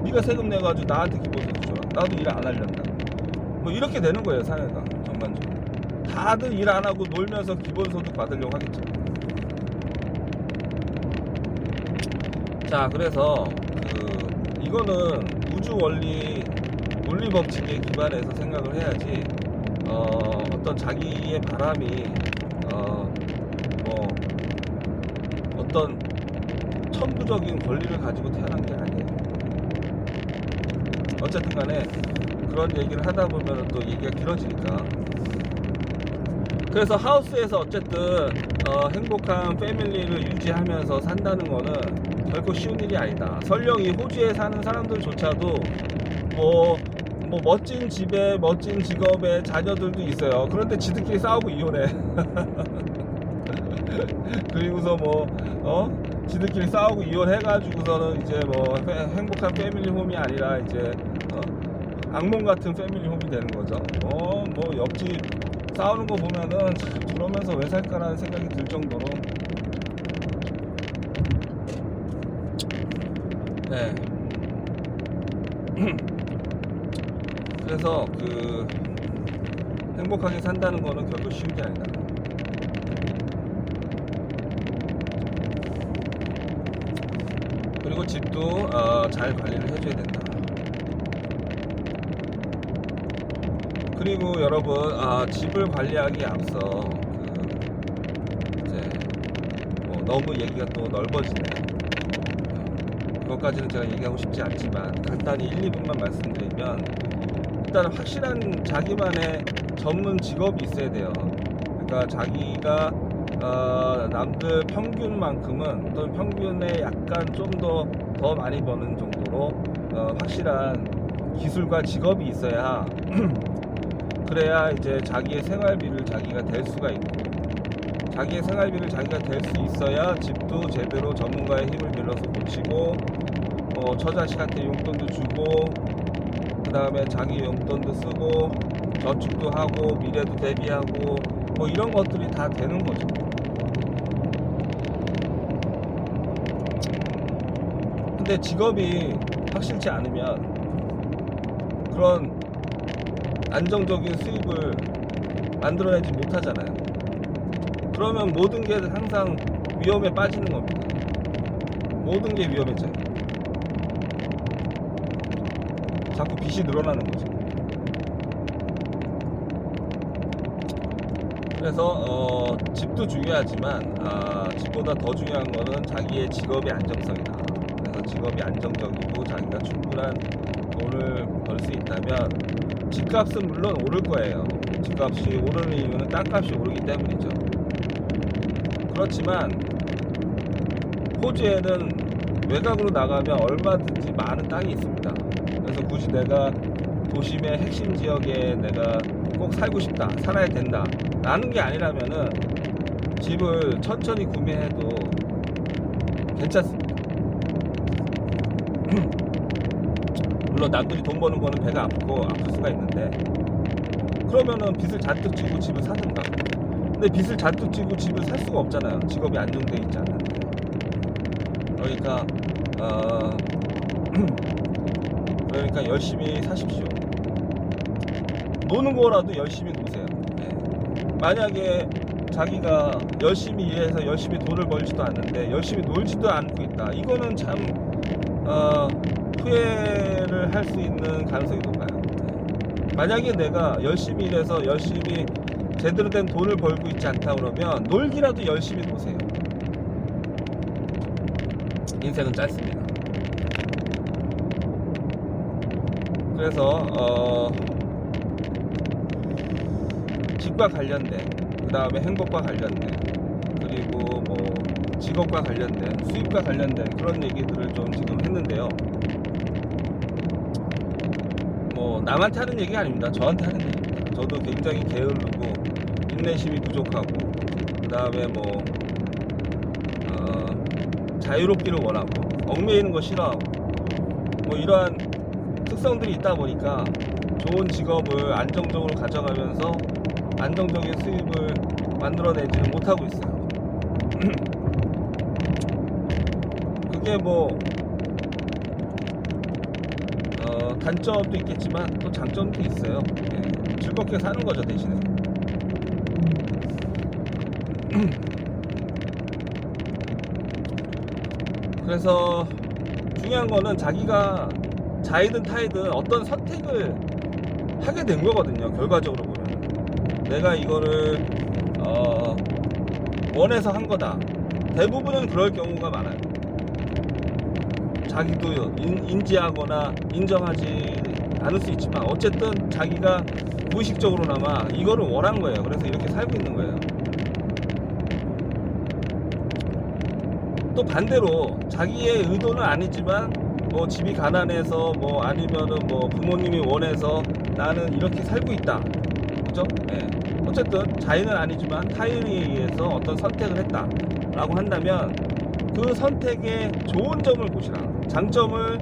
A: 네가 세금 내가지고 나한테 기본소득 줘라. 나도 일 안 하려다. 뭐 이렇게 되는 거예요. 사회가 전반적으로 다들 일 안 하고 놀면서 기본소득 받으려고 하겠죠. 자, 그래서 이거는 우주 원리 법칙에 기반해서 생각을 해야지 어떤 자기의 바람이 뭐 어떤 천부적인 권리를 가지고 태어난 게 아니에요. 어쨌든 간에 그런 얘기를 하다 보면 또 얘기가 길어지니까. 그래서 하우스에서 어쨌든 행복한 패밀리를 유지하면서 산다는 거는 결코 쉬운 일이 아니다. 설령 이 호주에 사는 사람들조차도 뭐 멋진 집에 멋진 직업에 자녀들도 있어요. 그런데 지들끼리 싸우고 이혼해. 그리고서 지들끼리 싸우고 이혼해가지고서는 이제 뭐 행복한 패밀리 홈이 아니라 이제 악몽 같은 패밀리 홈이 되는 거죠. 뭐 옆집 싸우는 거 보면은 그러면서 왜 살까라는 생각이 들 정도로. 네. 그래서 행복하게 산다는 거는 결코 쉬운 게 아니다. 그리고 집도 잘 관리를 해줘야 된다. 그리고 여러분 집을 관리하기에 앞서 이제 너무 얘기가 또 넓어지네. 그것까지는 제가 얘기하고 싶지 않지만 간단히 1, 2분만 말씀드리면, 일단 확실한 자기만의 전문 직업이 있어야 돼요. 그러니까 자기가 남들 평균만큼은 또는 평균에 약간 좀 더 많이 버는 정도로 확실한 기술과 직업이 있어야 그래야 이제 자기의 생활비를 자기가 댈 수가 있고, 자기의 생활비를 자기가 댈 수 있어야 집도 제대로 전문가의 힘을 빌려서 고치고, 처자식한테 용돈도 주고, 그 다음에 자기 용돈도 쓰고, 저축도 하고, 미래도 대비하고, 뭐 이런 것들이 다 되는 거죠. 근데 직업이 확실치 않으면 그런 안정적인 수입을 만들어내지 못하잖아요. 그러면 모든 게 항상 위험에 빠지는 겁니다. 모든 게 위험해져요. 자꾸 빚이 늘어나는 거죠. 그래서 집도 중요하지만 집보다 더 중요한 거는 자기의 직업의 안정성이다. 그래서 직업이 안정적이고 자기가 충분한 돈을 벌 수 있다면 집값은 물론 오를 거예요. 집값이 오르는 이유는 땅값이 오르기 때문이죠. 그렇지만 호주에는 외곽으로 나가면 얼마든지 많은 땅이 있습니다. 그래서 굳이 내가 도심의 핵심 지역에 내가 꼭 살고 싶다, 살아야 된다 라는 게 아니라면은 집을 천천히 구매해도 괜찮습니다. 물론 남들이 돈 버는 거는 배가 아플 수가 있는데, 그러면은 빚을 잔뜩 지고 집을 사든가. 근데 빚을 잔뜩 지고 집을 살 수가 없잖아요. 직업이 안정되어 있지 않는데. 그러니까 그러니까 열심히 사십시오. 노는 거라도 열심히 노세요. 네. 만약에 자기가 열심히 일해서 열심히 돈을 벌지도 않는데 열심히 놀지도 않고 있다, 이거는 참 후회를 할 수 있는 가능성이 높아요. 네. 만약에 내가 열심히 일해서 열심히 제대로 된 돈을 벌고 있지 않다 그러면 놀기라도 열심히 노세요. 인생은 짧습니다. 그래서 집과 관련된, 그 다음에 행복과 관련된, 그리고 뭐 직업과 관련된, 수입과 관련된 그런 얘기들을 좀 지금 했는데요. 뭐 남한테 하는 얘기가 아닙니다. 저한테 하는 얘기입니다. 저도 굉장히 게으르고 인내심이 부족하고, 그 다음에 뭐 자유롭기를 원하고 얽매이는 거 싫어하고, 뭐 이러한 특성들이 있다 보니까 좋은 직업을 안정적으로 가져가면서 안정적인 수입을 만들어내지는 못하고 있어요. 그게 뭐 단점도 있겠지만 또 장점도 있어요. 네, 즐겁게 사는 거죠, 대신에. 그래서 중요한 거는 자기가 자이든 타이든 어떤 선택을 하게 된 거거든요. 결과적으로 보면 내가 이거를 원해서 한 거다. 대부분은 그럴 경우가 많아요. 자기도 인지하거나 인정하지 않을 수 있지만 어쨌든 자기가 무의식적으로나마 이거를 원한 거예요. 그래서 이렇게 살고 있는 거예요. 또 반대로 자기의 의도는 아니지만 뭐 집이 가난해서 뭐 아니면은 뭐 부모님이 원해서 나는 이렇게 살고 있다, 그죠? 네. 어쨌든 자의는 아니지만 타인에 의해서 어떤 선택을 했다 라고 한다면 그 선택의 좋은 점을 보시라, 장점을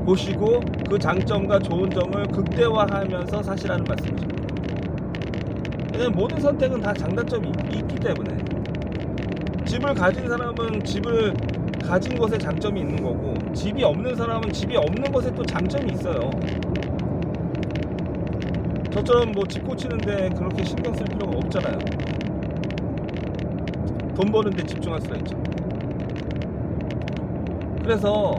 A: 보시고 그 장점과 좋은 점을 극대화하면서 사시라는 말씀이죠. 왜냐면 모든 선택은 다 장단점이 있기 때문에, 집을 가진 사람은 집을 가진 것에 장점이 있는 거고, 집이 없는 사람은 집이 없는 것에 또 장점이 있어요. 저처럼 뭐 집 고치는데 그렇게 신경 쓸 필요가 없잖아요. 돈 버는데 집중할 수가 있죠. 그래서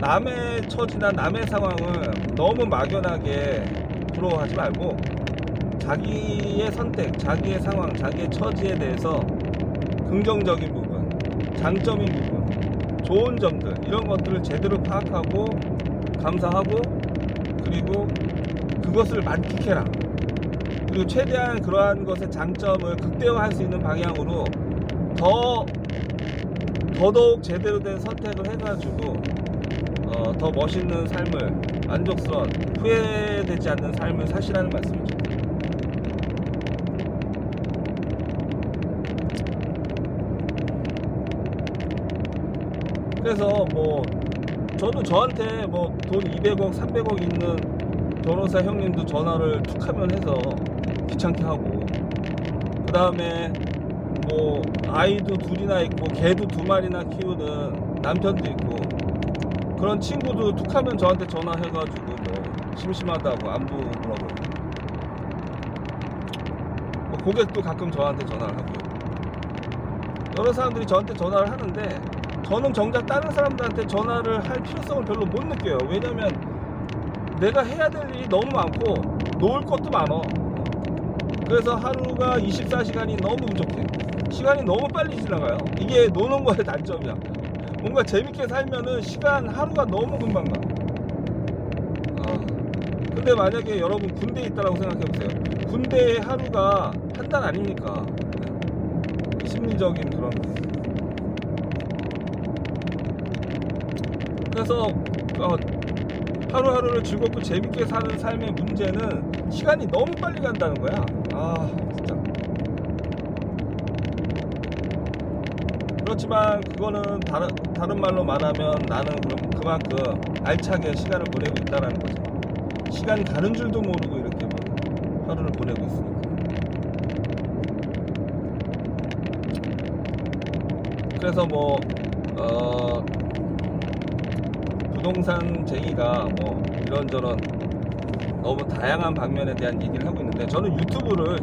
A: 남의 처지나 남의 상황을 너무 막연하게 부러워하지 말고 자기의 선택, 자기의 상황, 자기의 처지에 대해서 긍정적인 부분, 장점인 부분, 좋은 점들, 이런 것들을 제대로 파악하고 감사하고, 그리고 그것을 만끽해라. 그리고 최대한 그러한 것의 장점을 극대화할 수 있는 방향으로 더더욱 제대로 된 선택을 해가지고 더 멋있는 삶을, 만족스러운, 후회되지 않는 삶을 사시라는 말씀이죠. 그래서 뭐 저도 저한테 뭐 돈 200억 300억 있는 변호사 형님도 전화를 툭 하면 해서 귀찮게 하고, 그 다음에 뭐 아이도 둘이나 있고 개도 2마리나 키우는 남편도 있고, 그런 친구도 툭 하면 저한테 전화해가지고 뭐 심심하다고 안부 물어보고, 뭐 고객도 가끔 저한테 전화를 하고요. 여러 사람들이 저한테 전화를 하는데 저는 정작 다른 사람들한테 전화를 할 필요성을 별로 못 느껴요. 왜냐면 내가 해야 될 일이 너무 많고 놓을 것도 많아. 그래서 하루가 24시간이 너무 부족해. 시간이 너무 빨리 지나가요. 이게 노는 거의 단점이야. 뭔가 재밌게 살면은 시간 하루가 너무 금방 가. 근데 만약에 여러분 군대에 있다라고 생각해보세요. 군대의 하루가 한 달 아닙니까? 심리적인 그런. 그래서 하루하루를 즐겁고 재밌게 사는 삶의 문제는 시간이 너무 빨리 간다는 거야. 진짜. 그렇지만 그거는 다른 말로 말하면 나는 그럼 그만큼 알차게 시간을 보내고 있다는 거죠. 시간이 가는 줄도 모르고 이렇게 막 하루를 보내고 있으니까. 그래서 뭐 부동산쟁이가 뭐 이런저런 너무 다양한 방면에 대한 얘기를 하고 있는데, 저는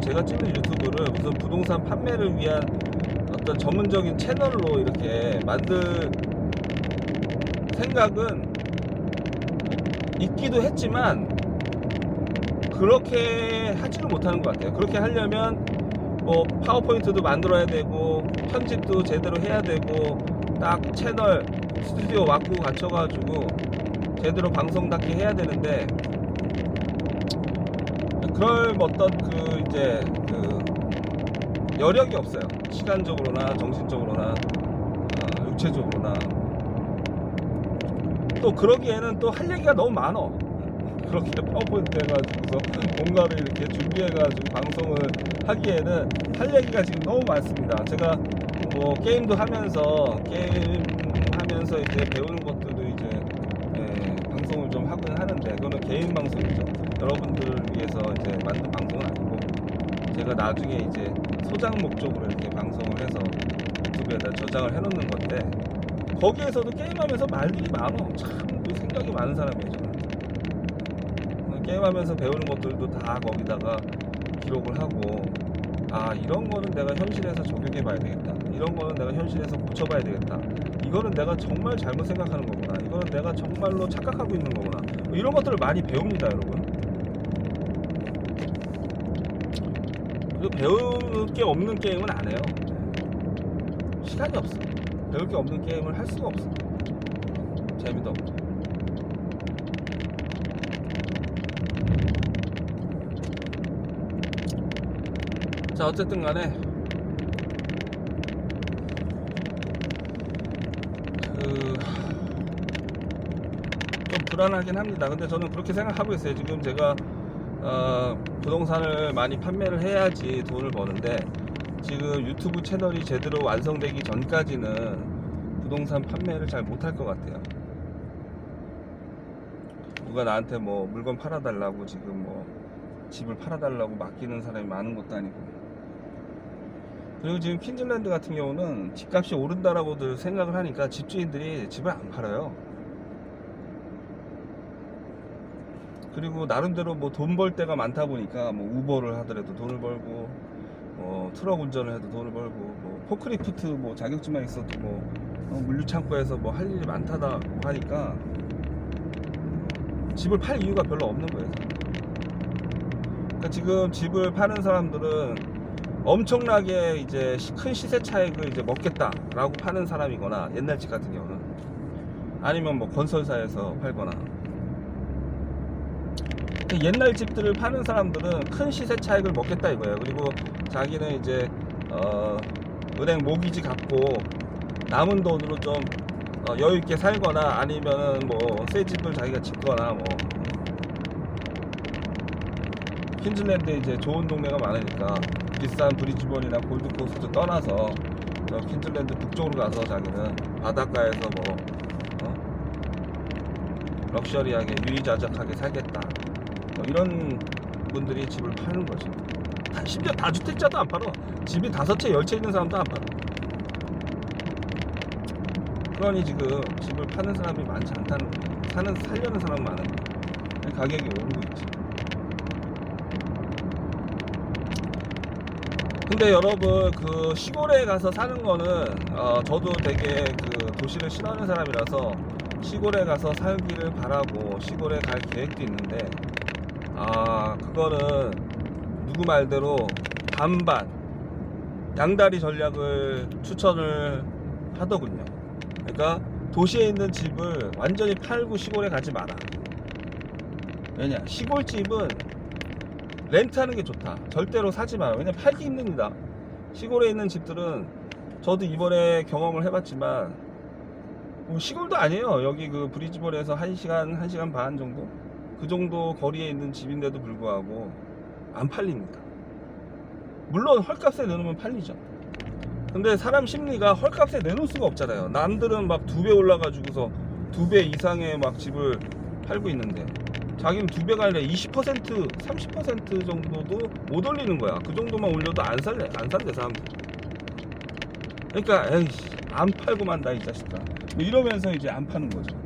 A: 제가 찍는 유튜브를 무슨 부동산 판매를 위한 어떤 전문적인 채널로 이렇게 만들 생각은 있기도 했지만 그렇게 하지는 못하는 것 같아요. 그렇게 하려면 뭐 파워포인트도 만들어야 되고 편집도 제대로 해야 되고 딱 채널 스튜디오 왔고 갖춰가지고 제대로 방송답게 해야 되는데, 그럴 어떤 여력이 없어요. 시간적으로나 정신적으로나 육체적으로나. 또 그러기에는 또 할 얘기가 너무 많어. 그렇게 파워포인트 해가지고서 뭔가를 이렇게 준비해가지고 방송을 하기에는 할 얘기가 지금 너무 많습니다. 제가 뭐 게임도 하면서 이제 배우는 것들도 이제 방송을 좀 하긴 하는데, 그거는 개인 방송이죠. 여러분들을 위해서 이제 만든 방송은 아니고, 제가 나중에 이제 소장 목적으로 이렇게 방송을 해서 유튜브에다 저장을 해놓는 건데, 거기에서도 게임하면서 말들이 많어. 참 생각이 많은 사람이에요, 저는. 게임하면서 배우는 것들도 다 거기다가 기록을 하고, 이런 거는 내가 현실에서 적용해 봐야 되겠다, 이런 거는 내가 현실에서 고쳐봐야 되겠다, 이거는 내가 정말 잘못 생각하는 거구나, 이거는 내가 정말로 착각하고 있는 거구나, 뭐 이런 것들을 많이 배웁니다, 여러분. 그리고 배울 게 없는 게임은 안 해요. 시간이 없어. 배울 게 없는 게임을 할 수가 없어. 재미도 없고. 자, 어쨌든 간에 좀 불안하긴 합니다. 근데 저는 그렇게 생각하고 있어요. 지금 제가 부동산을 많이 판매를 해야지 돈을 버는데, 지금 유튜브 채널이 제대로 완성되기 전까지는 부동산 판매를 잘 못할 것 같아요. 누가 나한테 뭐 물건 팔아달라고, 지금 뭐 집을 팔아달라고 맡기는 사람이 많은 것도 아니고. 그리고 지금 퀸즐랜드 같은 경우는 집값이 오른다라고들 생각을 하니까 집주인들이 집을 안 팔아요. 그리고 나름대로 뭐 돈 벌 때가 많다 보니까 뭐 우버를 하더라도 돈을 벌고, 트럭 운전을 해도 돈을 벌고, 뭐 포크리프트 뭐 자격증만 있어도 뭐 물류 창고에서 뭐 할 일이 많다고 하니까 집을 팔 이유가 별로 없는 거예요. 그러니까 지금 집을 파는 사람들은 엄청나게 이제 큰 시세 차익을 이제 먹겠다라고 파는 사람이거나, 옛날 집 같은 경우는 아니면 뭐 건설사에서 팔거나. 옛날 집들을 파는 사람들은 큰 시세 차익을 먹겠다 이거예요. 그리고 자기는 이제 은행 모기지 갚고 남은 돈으로 좀 여유 있게 살거나 아니면은 뭐 새 집을 자기가 짓거나 뭐 퀸즐랜드에 이제 좋은 동네가 많으니까 비싼 브리즈번이나 골드코스트 떠나서 퀸즐랜드 북쪽으로 가서 자기는 바닷가에서 뭐 럭셔리하게 유유자적하게 살겠다 뭐 이런 분들이 집을 파는 거죠. 심지어 다주택자도 안 팔아. 집이 5채 10채 있는 사람도 안 팔아. 그러니 지금 집을 파는 사람이 많지 않다는 거예요. 살려는 사람 많은 거예요. 가격이 오르고 있지. 근데 여러분 그 시골에 가서 사는 거는 저도 되게 그 도시를 싫어하는 사람이라서 시골에 가서 살기를 바라고 시골에 갈 계획도 있는데 그거는 누구 말대로 반반 양다리 전략을 추천을 하더군요. 그러니까 도시에 있는 집을 완전히 팔고 시골에 가지 마라. 왜냐, 시골집은 렌트하는 게 좋다. 절대로 사지 마라. 왜냐면 팔기 힘듭니다. 시골에 있는 집들은 저도 이번에 경험을 해봤지만 시골도 아니에요. 여기 그 브리즈번에서 1시간 반 정도? 그 정도 거리에 있는 집인데도 불구하고 안 팔립니다. 물론 헐값에 내놓으면 팔리죠. 근데 사람 심리가 헐값에 내놓을 수가 없잖아요. 남들은 막 2배 올라가지고서 2배 이상의 막 집을 팔고 있는데 자기는 2배가 아니라 20%, 30% 정도도 못 올리는 거야. 그 정도만 올려도 안 산대 사람들. 그러니까 에이씨 안 팔고 만다 이 자식아. 뭐 이러면서 이제 안 파는 거죠.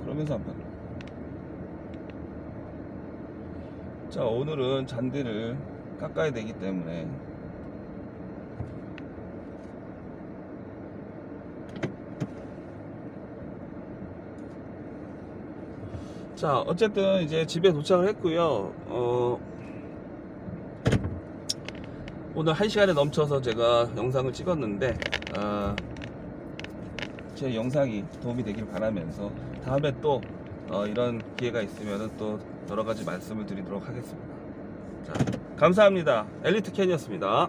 A: 그러면서 안 파는 거야. 자, 오늘은 잔디를 깎아야 되기 때문에 자, 어쨌든 이제 집에 도착을 했고요. 오늘 1시간에 넘쳐서 제가 영상을 찍었는데 제 영상이 도움이 되길 바라면서 다음에 또 이런 기회가 있으면 또 여러가지 말씀을 드리도록 하겠습니다. 자, 감사합니다. 엘리트 캔이었습니다.